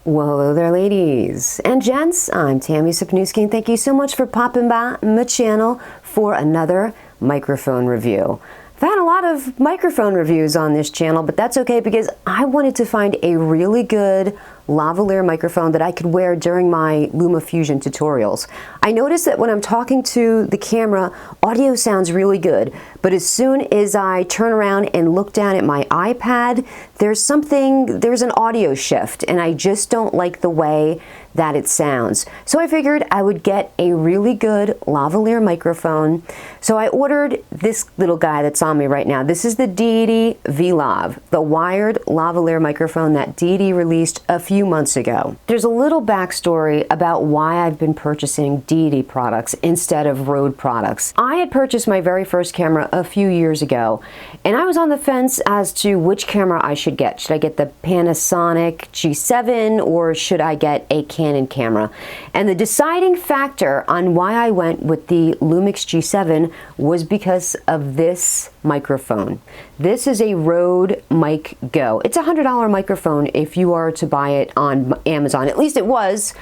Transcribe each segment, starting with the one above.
Well, hello there, ladies and gents. I'm Tammy Sapniewski, and thank you so much for popping by my channel for another microphone review. I've had a lot of microphone reviews on this channel, but that's okay because I wanted to find a really good lavalier microphone that I could wear during my LumaFusion tutorials. I noticed that when I'm talking to the camera, audio sounds really good, but as soon as I turn around and look down at my iPad, there's an audio shift, and I just don't like the way that it sounds. So I figured I would get a really good lavalier microphone. So I ordered this little guy that's on me right now. This is the Deity V-Lav, the wired lavalier microphone that Deity released a few months ago. There's a little backstory about why I've been purchasing Deity products instead of Rode products. I had purchased my very first camera a few years ago, and I was on the fence as to which camera I should get. Should I get the Panasonic G7 or should I get a Canon camera? And the deciding factor on why I went with the Lumix G7 was because of this microphone. This is a Rode Mic Go. It's a $100 microphone if you are to buy it on Amazon. At least it was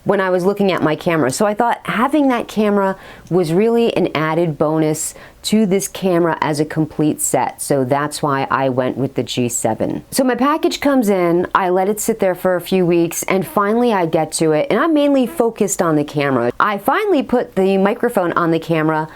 when I was looking at my camera. So I thought having that camera was really an added bonus to this camera as a complete set. So that's why I went with the G7. So my package comes in, I let it sit there for a few weeks, and finally I get to it, and I'm mainly focused on the camera. I finally put the microphone on the camera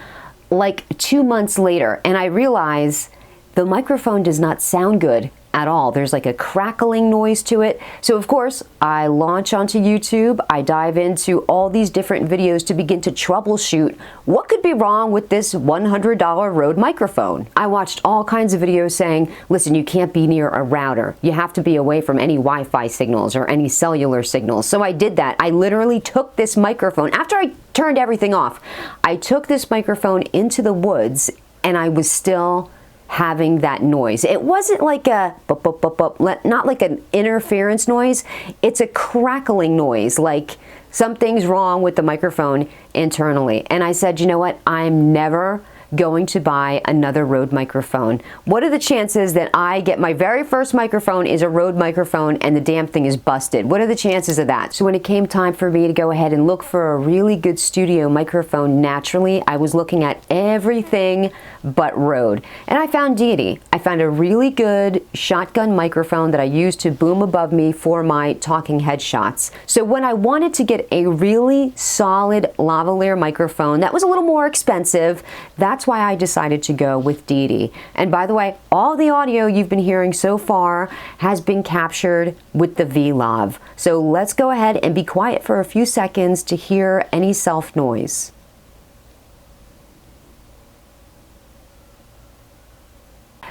like 2 months later, and I realize the microphone does not sound good at all. There's like a crackling noise to it. So of course, I launch onto YouTube. I dive into all these different videos to begin to troubleshoot what could be wrong with this $100 Rode microphone. I watched all kinds of videos saying, listen, you can't be near a router. You have to be away from any Wi-Fi signals or any cellular signals. So I did that. I literally took this microphone, after I turned everything off, I took this microphone into the woods, and I was still having that noise. It wasn't like a bup, bup, bup, bup, not like an interference noise. It's a crackling noise, like something's wrong with the microphone internally. And I said, you know what? I'm never going to buy another Rode microphone. What are the chances that I get my very first microphone is a Rode microphone and the damn thing is busted? What are the chances of that? So when it came time for me to go ahead and look for a really good studio microphone, naturally, I was looking at everything but Rode. And I found Deity. I found a really good shotgun microphone that I use to boom above me for my talking head shots. So when I wanted to get a really solid lavalier microphone that was a little more expensive, that's why I decided to go with Deity. And by the way, all the audio you've been hearing so far has been captured with the V-Lav. So let's go ahead and be quiet for a few seconds to hear any self noise.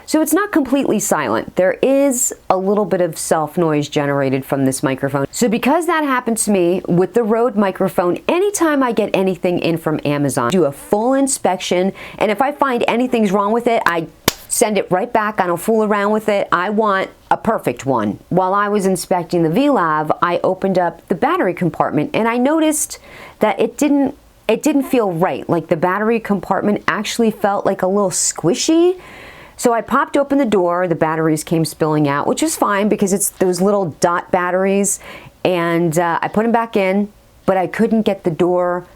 So it's not completely silent. There is a little bit of self noise generated from this microphone. So because that happened to me with the Rode microphone, anytime I get anything in from Amazon, do a full inspection, and if I find anything's wrong with it, I send it right back. I don't fool around with it. I want a perfect one. While I was inspecting the V-Lav, I opened up the battery compartment, and I noticed that it didn't feel right. Like the battery compartment actually felt like a little squishy. So I popped open the door, the batteries came spilling out, which is fine because it's those little dot batteries, and I put them back in, but I couldn't get the door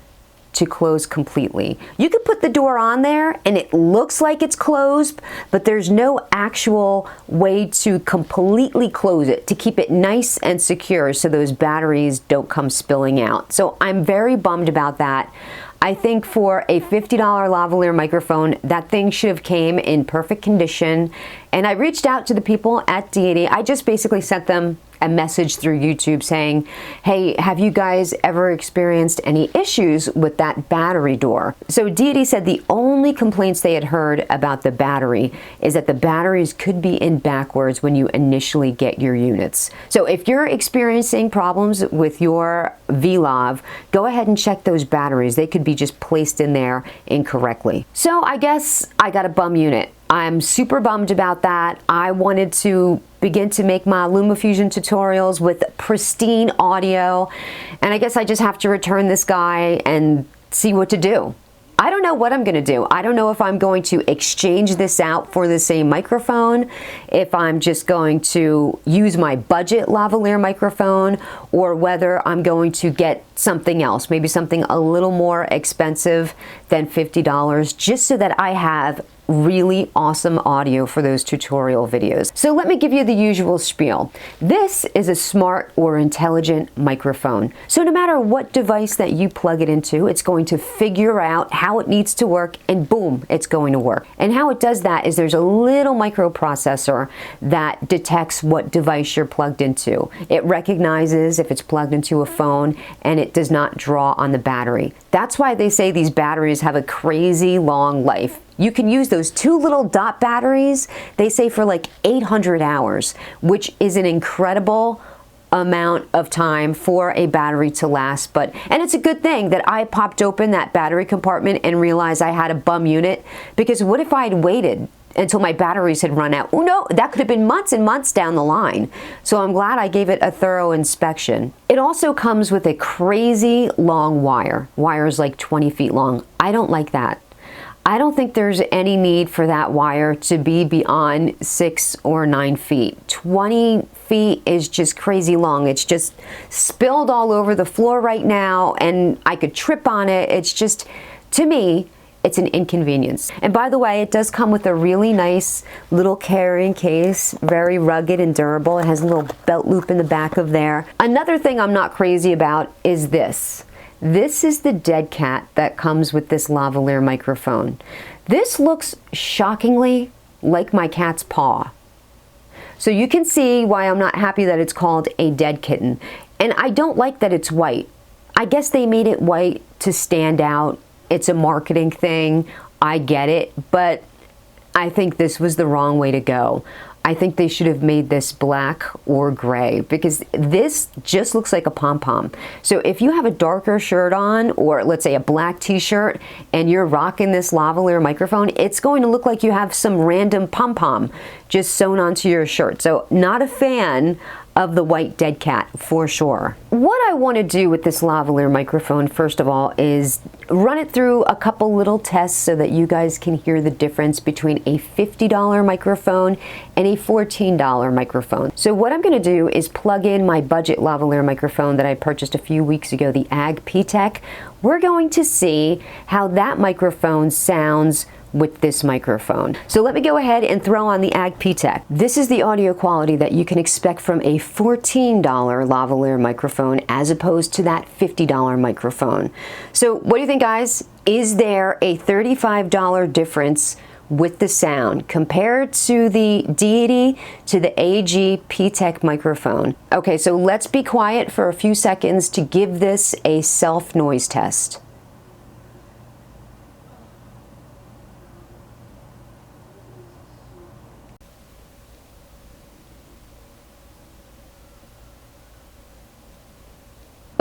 to close completely. You could put the door on there and it looks like it's closed, but there's no actual way to completely close it, to keep it nice and secure so those batteries don't come spilling out. So I'm very bummed about that. I think for a $50 lavalier microphone, that thing should have came in perfect condition. And I reached out to the people at Deity. I just basically sent them a message through YouTube saying, hey, have you guys ever experienced any issues with that battery door? So Deity said the only complaints they had heard about the battery is that the batteries could be in backwards when you initially get your units. So if you're experiencing problems with your V-Lav, go ahead and check those batteries. They could be just placed in there incorrectly. So I guess I got a bum unit. I'm super bummed about that. I wanted to begin to make my LumaFusion tutorials with pristine audio, and I guess I just have to return this guy and see what to do. I don't know what I'm going to do. I don't know if I'm going to exchange this out for the same microphone, if I'm just going to use my budget lavalier microphone, or whether I'm going to get something else, maybe something a little more expensive than $50, just so that I have really awesome audio for those tutorial videos. So let me give you the usual spiel. This is a smart or intelligent microphone. So no matter what device that you plug it into, it's going to figure out how it needs to work, and boom, it's going to work. And how it does that is there's a little microprocessor that detects what device you're plugged into. It recognizes if it's plugged into a phone, and it does not draw on the battery. That's why they say these batteries have a crazy long life. You can use those 2 little dot batteries, they say, for like 800 hours, which is an incredible amount of time for a battery to last. And it's a good thing that I popped open that battery compartment and realized I had a bum unit, because what if I had waited until my batteries had run out? Oh no, that could have been months and months down the line. So I'm glad I gave it a thorough inspection. It also comes with a crazy long wire. Wire's like 20 feet long. I don't like that. I don't think there's any need for that wire to be beyond 6 or 9 feet. 20 feet is just crazy long. It's just spilled all over the floor right now, and I could trip on it. It's just, to me, it's an inconvenience. And by the way, it does come with a really nice little carrying case, very rugged and durable. It has a little belt loop in the back of there. Another thing I'm not crazy about is this. This is the dead cat that comes with this lavalier microphone. This looks shockingly like my cat's paw. So you can see why I'm not happy that it's called a dead kitten. And I don't like that it's white. I guess they made it white to stand out. It's a marketing thing. I get it, but I think this was the wrong way to go. I think they should have made this black or gray, because this just looks like a pom-pom. So if you have a darker shirt on, or let's say a black t-shirt, and you're rocking this lavalier microphone, it's going to look like you have some random pom-pom just sewn onto your shirt. So not a fan of the white dead cat for sure. What I want to do with this lavalier microphone, first of all, is run it through a couple little tests so that you guys can hear the difference between a $50 microphone and a $14 microphone. So what I'm going to do is plug in my budget lavalier microphone that I purchased a few weeks ago, the Ag P-Tech. We're going to see how that microphone sounds with this microphone. So let me go ahead and throw on the Ag P-Tech. This is the audio quality that you can expect from a $14 lavalier microphone as opposed to that $50 microphone. So what do you think, guys? Is there a $35 difference with the sound compared to the Deity to the AG P-Tech microphone? Okay, so let's be quiet for a few seconds to give this a self noise test.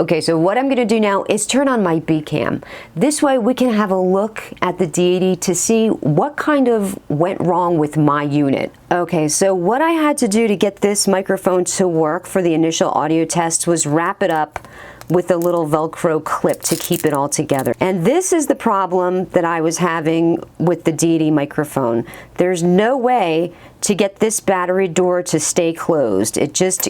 Okay, so what I'm going to do now is turn on my B cam. This way we can have a look at the Deity to see what kind of went wrong with my unit. Okay, so what I had to do to get this microphone to work for the initial audio test was wrap it up with a little Velcro clip to keep it all together. And this is the problem that I was having with the Deity microphone. There's no way to get this battery door to stay closed. It just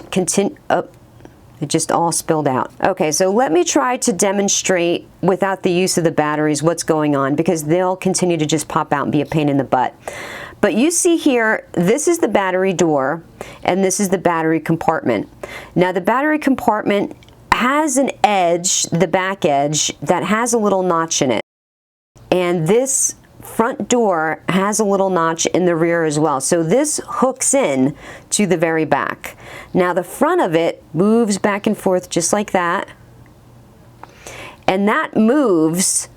it just all spilled out. Okay, so let me try to demonstrate without the use of the batteries what's going on, because they'll continue to just pop out and be a pain in the butt. But you see here, this is the battery door and this is the battery compartment. Now the battery compartment has an edge, the back edge, that has a little notch in it. And this front door has a little notch in the rear as well. So this hooks in to the very back. Now the front of it moves back and forth just like that. And that moves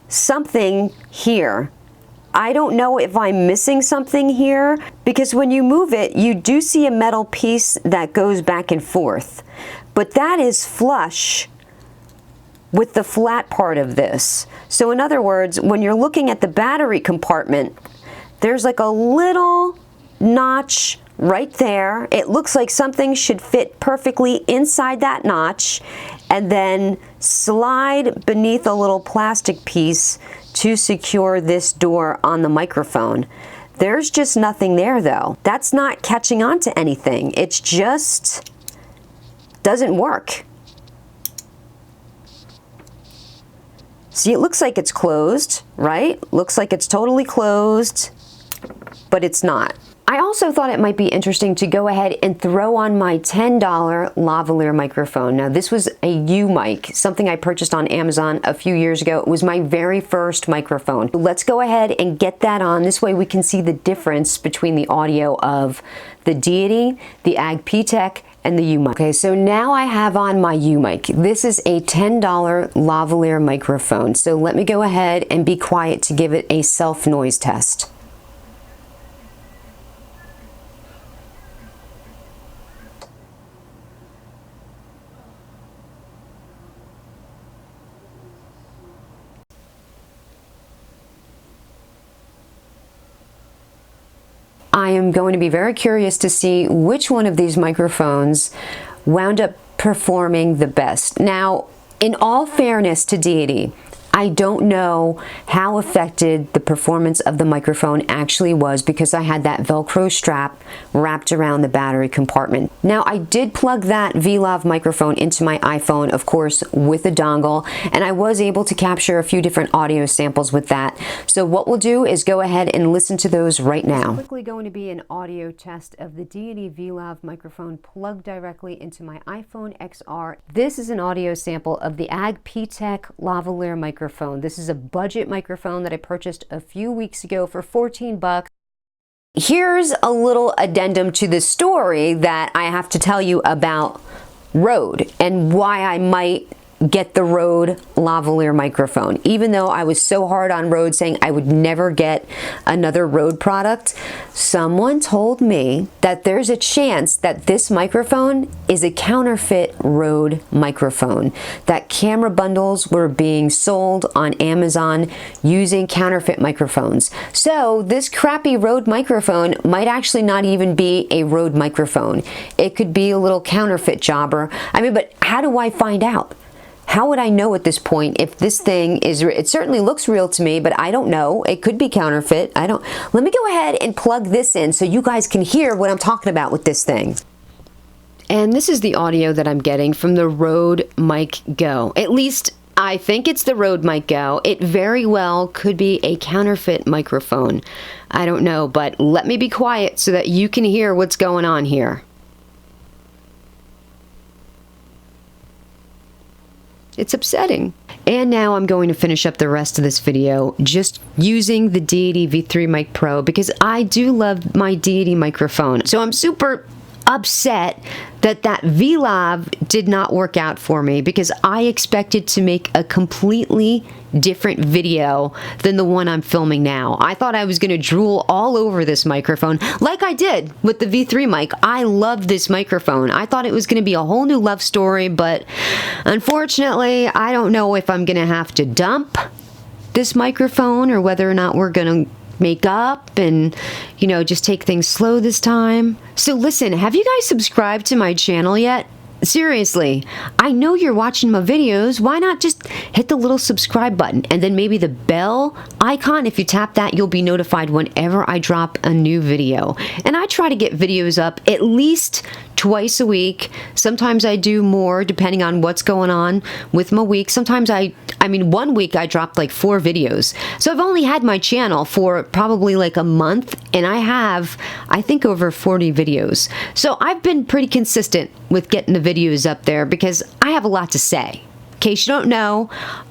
something here. I don't know if I'm missing something here, because when you move it, you do see a metal piece that goes back and forth. But that is flush with the flat part of this. So in other words, when you're looking at the battery compartment, there's like a little notch right there. It looks like something should fit perfectly inside that notch and then slide beneath a little plastic piece to secure this door on the microphone. There's just nothing there though. That's not catching on to anything. It's just doesn't work. See, it looks like it's closed, right? Looks like it's totally closed, but it's not. I also thought it might be interesting to go ahead and throw on my $10 lavalier microphone. Now this was a U mic, something I purchased on Amazon a few years ago. It was my very first microphone. Let's go ahead and get that on. This way we can see the difference between the audio of the Deity, the AG P-Tech, and the U mic. Okay, so now I have on my U mic. This is a $10 lavalier microphone. So let me go ahead and be quiet to give it a self noise test. I am going to be very curious to see which one of these microphones wound up performing the best. Now, in all fairness to Deity, I don't know how affected the performance of the microphone actually was because I had that Velcro strap wrapped around the battery compartment. Now, I did plug that V-Lav microphone into my iPhone, of course, with a dongle, and I was able to capture a few different audio samples with that. So what we'll do is go ahead and listen to those right now. It's quickly going to be an audio test of the Deity V-Lav microphone plugged directly into my iPhone XR. This is an audio sample of the AG P-Tech lavalier microphone. This is a budget microphone that I purchased a few weeks ago for 14 bucks. Here's a little addendum to the story that I have to tell you about Rode and why I might get the Rode lavalier microphone. Even though I was so hard on Rode saying I would never get another Rode product, someone told me that there's a chance that this microphone is a counterfeit Rode microphone, that camera bundles were being sold on Amazon using counterfeit microphones. So this crappy Rode microphone might actually not even be a Rode microphone. It could be a little counterfeit jobber. I mean, but how do I find out? How would I know at this point if this thing is, it certainly looks real to me, but I don't know. It could be counterfeit. Let me go ahead and plug this in so you guys can hear what I'm talking about with this thing. And this is the audio that I'm getting from the Rode Mic Go. At least I think it's the Rode Mic Go. It very well could be a counterfeit microphone. I don't know, but let me be quiet so that you can hear what's going on here. It's upsetting. And now I'm going to finish up the rest of this video just using the Deity V3 Mic Pro because I do love my Deity microphone. So I'm super upset that that V-Lav did not work out for me because I expected to make a completely different video than the one I'm filming now. I thought I was going to drool all over this microphone like I did with the V3 mic. I love this microphone. I thought it was going to be a whole new love story, but unfortunately, I don't know if I'm going to have to dump this microphone or whether or not we're going to make up and, you know, just take things slow this time. So listen, have you guys subscribed to my channel yet? Seriously, I know you're watching my videos. Why not just hit the little subscribe button and then maybe the bell icon? If you tap that, you'll be notified whenever I drop a new video. And I try to get videos up at least twice a week. Sometimes I do more depending on what's going on with my week. Sometimes I mean, one week I dropped like 4 videos. So I've only had my channel for probably like a month and I have, I think, over 40 videos. So I've been pretty consistent with getting the videos up there because I have a lot to say. In case you don't know,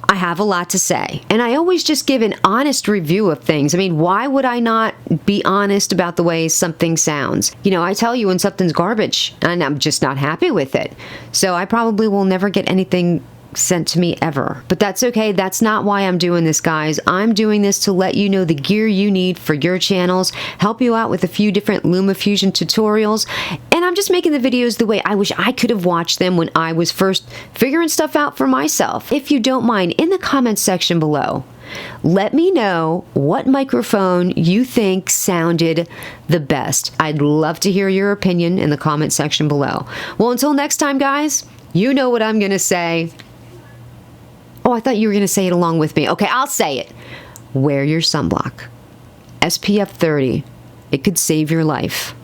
I have a lot to say. And I always just give an honest review of things. I mean, why would I not be honest about the way something sounds? You know, I tell you when something's garbage and I'm just not happy with it. So I probably will never get anything sent to me ever. But that's okay. That's not why I'm doing this, guys. I'm doing this to let you know the gear you need for your channels, help you out with a few different LumaFusion tutorials, and I'm just making the videos the way I wish I could have watched them when I was first figuring stuff out for myself. If you don't mind, in the comments section below, let me know what microphone you think sounded the best. I'd love to hear your opinion in the comment section below. Well, until next time, guys, you know what I'm going to say. Oh, I thought you were going to say it along with me. Okay, I'll say it. wear your sunblock. SPF 30, it could save your life.